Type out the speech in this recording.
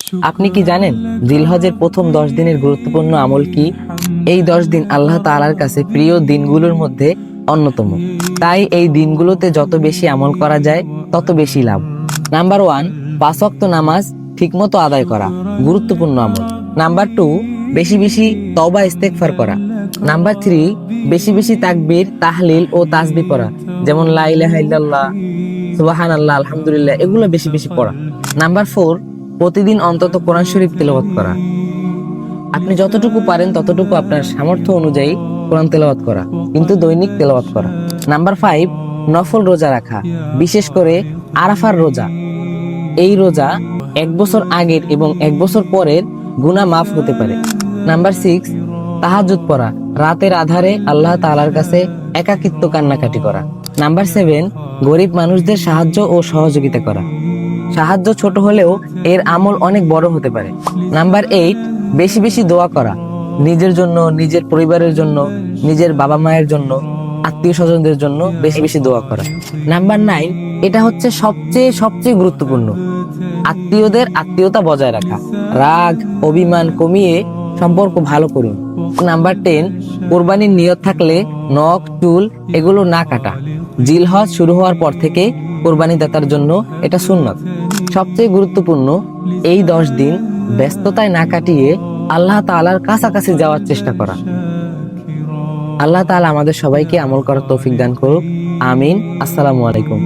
আপনি কি জানেন জিলহজের প্রথম 10 দিনের গুরুত্বপূর্ণ আমল কি? এই 10 দিন আল্লাহ তাআলার কাছে প্রিয় দিনগুলোর মধ্যে অন্যতম। তাই এই দিনগুলোতে যত বেশি আমল করা যায় তত বেশি লাভ। নাম্বার 1, 5 ওয়াক্ত নামাজ ঠিকমতো আদায় করা, গুরুত্বপূর্ণ আমল। নাম্বার 2, বেশি বেশি তওবা ইস্তেগফার করা। নাম্বার 3, বেশি বেশি তাকবীর, তাহলিল ও তাসবিহ পড়া, যেমন লা ইলাহা ইল্লাল্লাহ, সুবহানাল্লাহ, আলহামদুলিল্লাহ, এগুলো বেশি বেশি পড়া। নাম্বার 4, প্রতিদিন অন্তত কোরআন শরীফ তেলাওয়াত করা। আপনি যতটুকু পারেন ততটুকু আপনার সামর্থ্য অনুযায়ী কোরআন তেলাওয়াত করা, কিন্তু দৈনিক তেলাওয়াত করা। নাম্বার 5, নফল রোজা রাখা, বিশেষ করে আরাফার রোজা। এই রোজা 1 বছর আগের এবং 1 বছর পরের গুনাহ মাফ হতে পারে। নাম্বার 6, তাহাজ্জুদ পড়া, রাতের আধারে আল্লাহ তাআলার কাছে একাকিত্ব কান্নাকাটি করা। নাম্বার 7, গরিব মানুষদের সাহায্য ও সহযোগিতা করা। সাহায্য ছোট হলেও এর আমল অনেক বড় হতে পারে। নাম্বার 8, বেশি বেশি দোয়া করা, নিজের জন্য, নিজের পরিবারের জন্য, নিজের বাবা মায়ের জন্য, আত্মীয় স্বজনদের জন্য বেশি বেশি দোয়া করা। নাম্বার 9, এটা হচ্ছে সবচেয়ে সবচেয়ে গুরুত্বপূর্ণ, আত্মীয়দের আত্মীয়তা বজায় রাখা, রাগ অভিমান কমিয়ে সম্পর্ক ভালো করুন। নাম্বার 10, কোরবানির নিয়ত থাকলে নখ চুল এগুলো না কাটা। জিলহজ শুরু হওয়ার পর থেকে কোরবানি দাতার জন্য এটা সুন্নত। সবচেয়ে গুরুত্বপূর্ণ, এই 10 দিন ব্যস্ততায় না কাটিয়ে আল্লাহ তাআলার কাছাকাছি যাওয়ার চেষ্টা করা। আল্লাহ তাআলা আমাদের সবাইকে আমল করার তৌফিক দান করুক। আমিন। আসসালামু আলাইকুম।